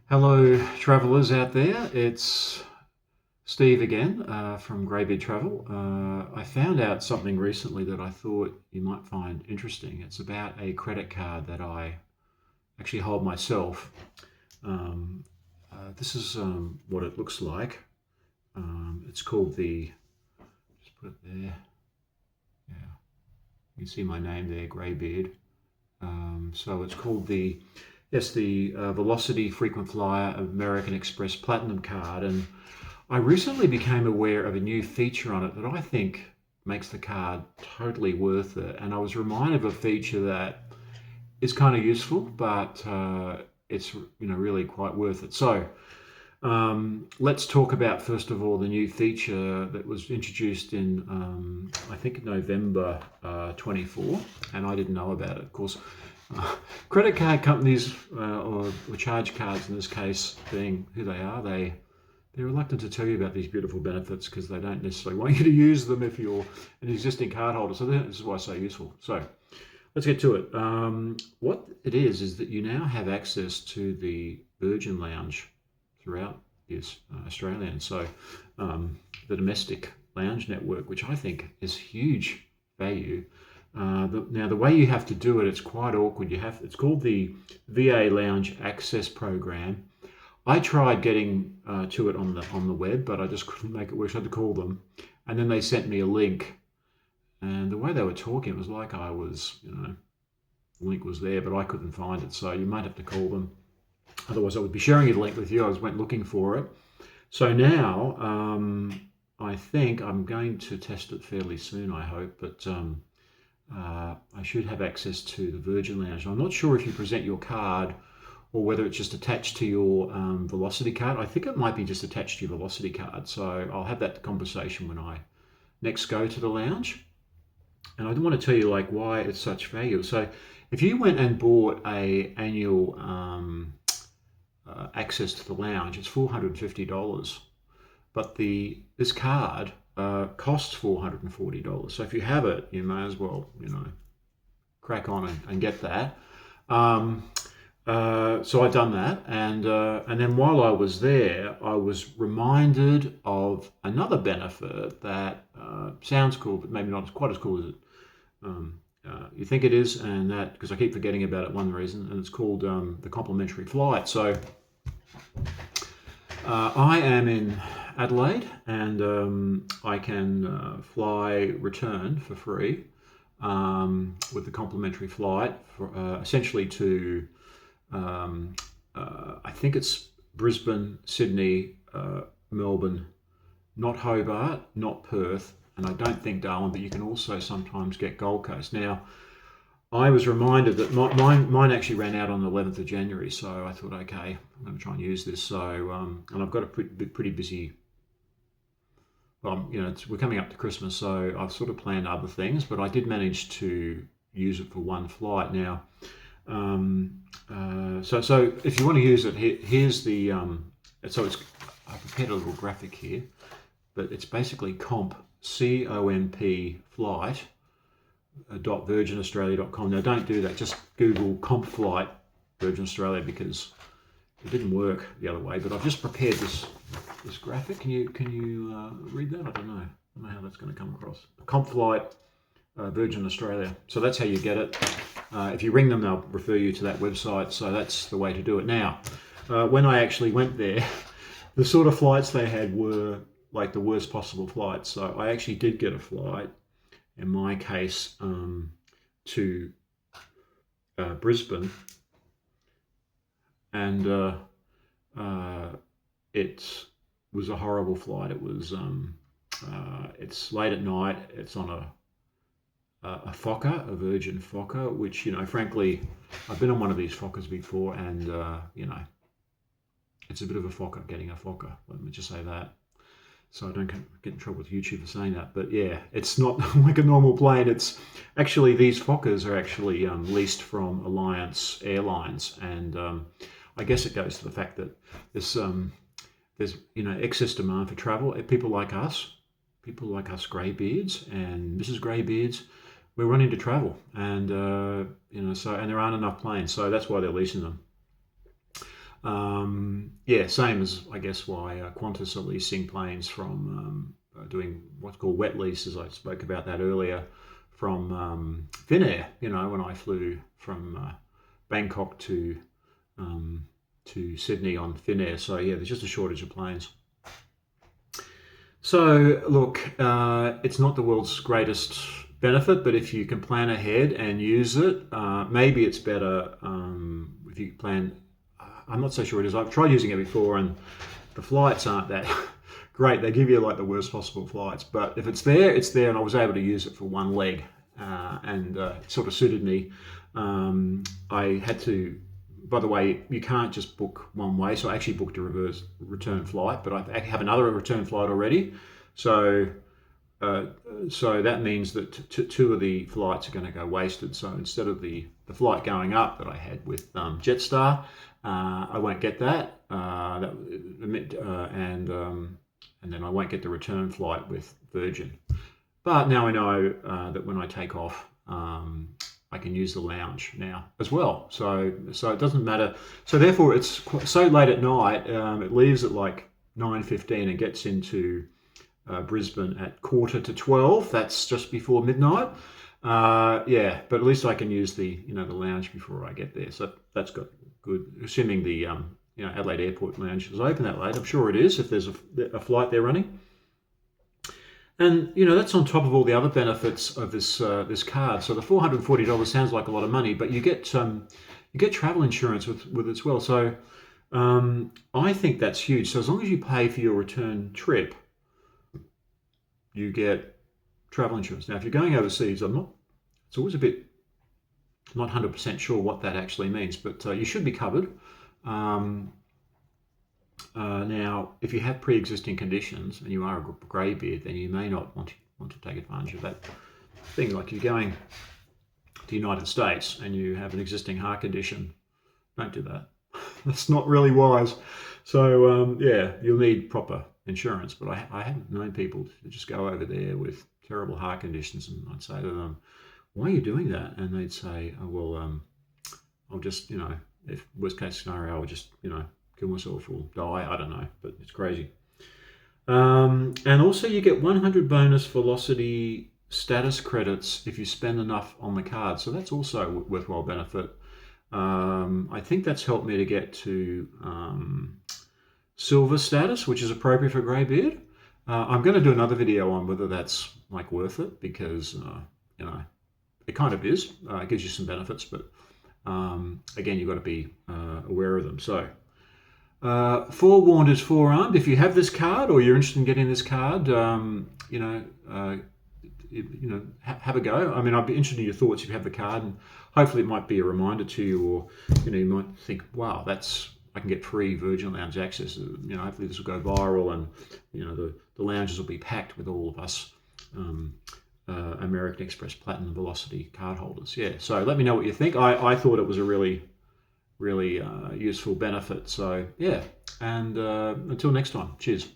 Hello, travellers out there. It's Steve again from Greybeard Travel. I found out something recently that I thought you might find interesting. It's about a credit card that I actually hold myself. Um, this is what it looks like. It's called just put it there. Yeah, you can see my name there, Greybeard. So it's called the Velocity Frequent Flyer American Express Platinum Card. And I recently became aware of a new feature on it that I think makes the card totally worth it. And I was reminded of a feature that is kind of useful, but it's really quite worth it. So let's talk about first of all the new feature that was introduced in I think November 24, and I didn't know about it. Of course, credit card companies or charge cards in this case, being who they are, they're reluctant to tell you about these beautiful benefits because they don't necessarily want you to use them if you're an existing card holder. So this is why it's so useful. So let's get to it. What it is that you now have access to the Virgin Lounge throughout Australia, and so the domestic lounge network, which I think is huge value. Now the way you have to do it, it's quite awkward. It's called the VA Lounge Access Program. I tried getting to it on the web, but I just couldn't make it work. So I had to call them, and then they sent me a link. And the way they were talking, it was like I was, the link was there, but I couldn't find it. So you might have to call them. Otherwise, I would be sharing a link with you. I went looking for it. So now I think I'm going to test it fairly soon, I hope. But I should have access to the Virgin Lounge. I'm not sure if you present your card or whether it's just attached to your Velocity card. I think it might be just attached to your Velocity card. So I'll have that conversation when I next go to the lounge. And I do want to tell you why it's such value. So if you went and bought a annual access to the lounge, it's $450. But this card costs $440. So if you have it, you may as well, crack on and get that. So I've done that, and then while I was there, I was reminded of another benefit that sounds cool, but maybe not quite as cool as it you think it is, and that because I keep forgetting about it. One reason, and it's called the complimentary flight. So I am in Adelaide, and I can fly return for free with the complimentary flight, for, essentially to I think it's Brisbane, Sydney, Melbourne, not Hobart, not Perth, and I don't think Darwin, but you can also sometimes get Gold Coast. Now, I was reminded that mine actually ran out on the 11th of January, so I thought, okay, I'm going to try and use this. So, and I've got a pretty busy. Well, we're coming up to Christmas, so I've sort of planned other things, but I did manage to use it for one flight. Now, so if you want to use it, here's the. So I prepared a little graphic here, but it's basically COMP flight .virginaustralia.com. Now don't do that. Just Google comp flight Virgin Australia because it didn't work the other way. But I've just prepared this graphic. Can you read that? I don't know how that's going to come across. Comp flight Virgin Australia. So that's how you get it. If you ring them, they'll refer you to that website. So that's the way to do it. Now, when I actually went there, the sort of flights they had were like the worst possible flights. So I actually did get a flight, in my case, to Brisbane, and it was a horrible flight. It was it's late at night. It's on a Fokker, a Virgin Fokker, which frankly, I've been on one of these Fokkers before, and it's a bit of a Fokker getting a Fokker. Let me just say that. So I don't get in trouble with YouTube for saying that. But yeah, it's not like a normal plane. It's actually, these Fokkers are actually leased from Alliance Airlines, and I guess it goes to the fact that there's excess demand for travel. People like us Greybeards and Mrs. Greybeards, we're running to travel, and so and there aren't enough planes, so that's why they're leasing them. Yeah, same as I guess why Qantas are leasing planes from doing what's called wet leases. I spoke about that earlier from Finnair. You know, when I flew from Bangkok um, to Sydney on Finnair. So yeah, there's just a shortage of planes. So look, it's not the world's greatest benefit, but if you can plan ahead and use it, maybe it's better if you plan. I'm not so sure it is. I've tried using it before, and the flights aren't that great. They give you like the worst possible flights, but if it's there, it's there, and I was able to use it for one leg, and it sort of suited me. I had to. By the way, you can't just book one way, so I actually booked a reverse return flight, but I have another return flight already. So, uh, so that means that two of the flights are going to go wasted. So instead of the flight going up that I had with Jetstar, I won't get that, and then I won't get the return flight with Virgin. But now I know that when I take off, I can use the lounge now as well. So it doesn't matter. So therefore, it's so late at night. It leaves at like 9:15 and gets into Brisbane at 11:45. That's just before midnight. Yeah, but at least I can use the lounge before I get there. So that's good. Assuming the Adelaide Airport lounge is open that late. I'm sure it is if there's a flight there running. And that's on top of all the other benefits of this card. So the $440 sounds like a lot of money, but you get travel insurance with it as well. So I think that's huge. So as long as you pay for your return trip, you get travel insurance. Now, if you're going overseas, it's always a bit not 100% sure what that actually means, but you should be covered. Now, if you have pre-existing conditions and you are a greybeard, then you may not want to take advantage of that thing. Like you're going to the United States and you have an existing heart condition, don't do that. That's not really wise. So yeah, you'll need proper insurance. But I haven't known people to just go over there with terrible heart conditions, and I'd say to them, "Why are you doing that?" And they'd say, "Oh well, I'll just if worst case scenario, I'll just kill myself or die. I don't know, but it's crazy." And also you get 100 bonus Velocity status credits if you spend enough on the card. So that's also a worthwhile benefit. I think that's helped me to get to silver status, which is appropriate for greybeard. I'm going to do another video on whether that's like worth it, because it kind of is. It gives you some benefits, but again, you've got to be aware of them. So forewarned is forearmed. If you have this card or you're interested in getting this card, have a go. I mean, I'd be interested in your thoughts if you have the card, and hopefully it might be a reminder to you, or you might think, wow, I can get free Virgin Lounge access. Hopefully this will go viral, and the lounges will be packed with all of us American Express Platinum Velocity card holders. Yeah, so let me know what you think. I thought it was a really useful benefit. So yeah, and until next time, cheers.